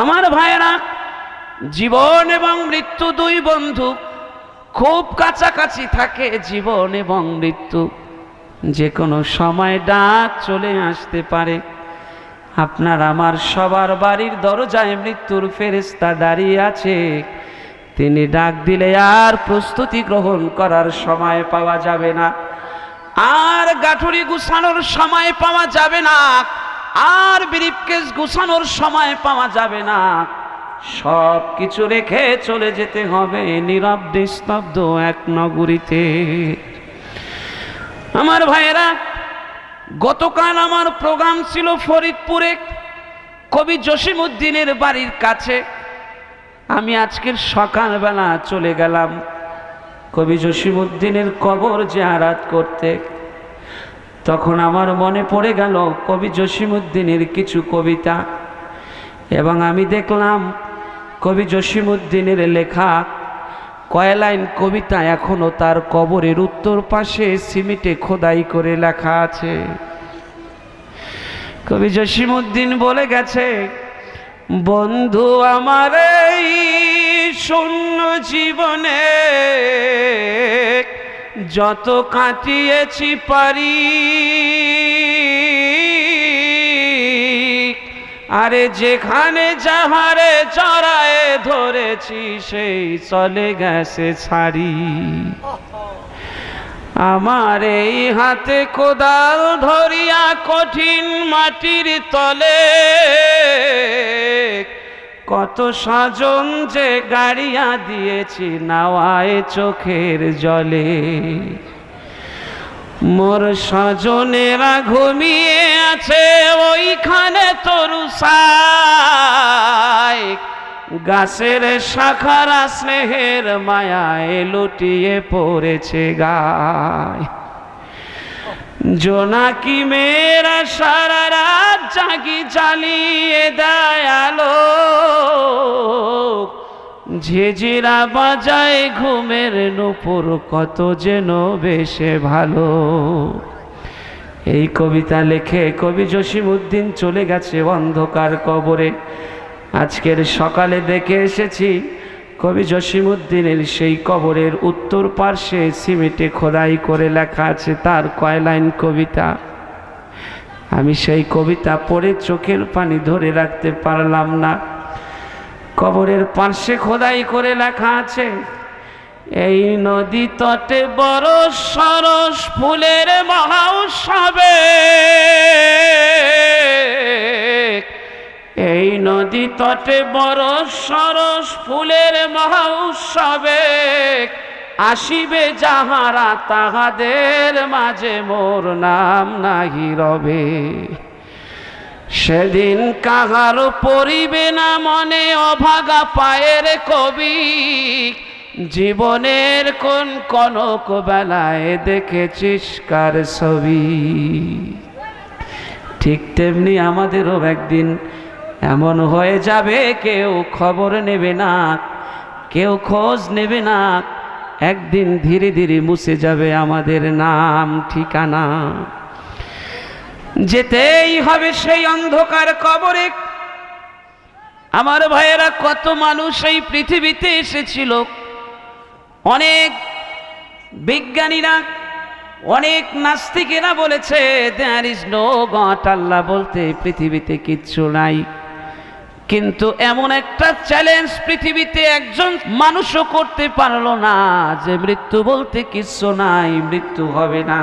আমার ভাইয়েরা, জীবন এবং মৃত্যু দুই বন্ধু, খুব কাছাকাছি থাকে জীবন এবং মৃত্যু। যে কোনো সময় ডাক চলে আসতে পারে। আপনার আমার সবার বাড়ির দরজায় মৃত্যুর ফেরেশতা দাঁড়িয়ে আছে। তিনি ডাক দিলে আর প্রস্তুতি গ্রহণ করার সময় পাওয়া যাবে না, আর গাঠুরি গুছানোর সময় পাওয়া যাবে না, আর ব্রিফকেস গুছানোর সময় পাওয়া যাবে না। সব কিছু রেখে চলে যেতে হবে নীরব নিস্তব্ধ এক নগরীতে। আমার ভাইয়েরা, গতকাল আমার প্রোগ্রাম ছিল ফরিদপুরে, কবি জসিমউদ্দিনের বাড়ির কাছে। আমি আজকের সকালবেলা চলে গেলাম কবি জসিমউদ্দিনের কবর জিয়ারত করতে। তখন আমার মনে পড়ে গেল কবি জসিমউদ্দিনের কিছু কবিতা, এবং আমি দেখলাম কবি জসিমউদ্দিনের লেখা কয় লাইন কবিতা এখনো তার কবরের উত্তর পাশে সিমেন্টে খোদাই করে লেখা আছে। কবি জসিমউদ্দিন বলে গেছে, বন্ধু আমার এই শূন্য জীবনে যত কাটিয়েছি পারি, আরে যেখানে যাহারে জড়ায় ধরেছি সেই চলে গেছে ছাড়ি। আমার এই হাতে কোদাল ধরিয়া কঠিন মাটির তলে কত স্বজন যে গাড়িয়া দিয়েছি নাওয়ায় চোখের জলে। মোর স্বজনেরা ঘুমিয়ে আছে ওইখানে তরুসায়, গাছের শাখারা স্নেহের মায়ায় লুটিয়ে পড়েছে গায়। জোনাকি মেয়েরা সারা রাত জাগি জ্বালিয়ে দেয় আলো, ঝিঝিরা বাজায় ঘুমের নূপুর কত যেন বেশে ভালো। এই কবিতা লিখে কবি জসিমউদ্দিন চলে গেছে অন্ধকার কবরে। আজকের সকালে দেখে এসেছি কবি জসিমউদ্দিনের সেই কবরের উত্তর পার্শ্বে সিমেন্টে খোদাই করে লেখা আছে তার কয় লাইন কবিতা। আমি সেই কবিতা পড়ে চোখের পানি ধরে রাখতে পারলাম না। কবরের পার্শ্বে খোদাই করে লেখা আছে, এই নদী তটে বড় সরস ফুলের মহোৎসবে, এই নদী তটে বড় সরস ফুলের মহোৎসবে, আসিবে যাহারা তাহাদের মাঝে মোর নাম নাহি রবে। সেদিন কাহার পড়িবে না মনে অভাগা পায়ের কবি, জীবনের কোন কনক বেলায় দেখেছিস কার ছবি। ঠিক তেমনি আমাদেরও একদিন এমন হয়ে যাবে, কেউ খবর নেবে না, কেউ খোঁজ নেবে না। একদিন ধীরে ধীরে মুছে যাবে আমাদের নাম ঠিকানা। যেতেই হবে সেই অন্ধকার কবরে। আমার ভাইয়েরা, কত মানুষ এই পৃথিবীতে এসেছিল, অনেক বিজ্ঞানীরা, অনেক নাস্তিকেরা বলেছে দেয়ার ইজ নো গড, আল্লাহ বলতে পৃথিবীতে কিচ্ছু নাই। কিন্তু এমন একটা চ্যালেঞ্জ পৃথিবীতে একজন মানুষও করতে পারলো না যে মৃত্যু বলতে কিচ্ছু নাই, মৃত্যু হবে না।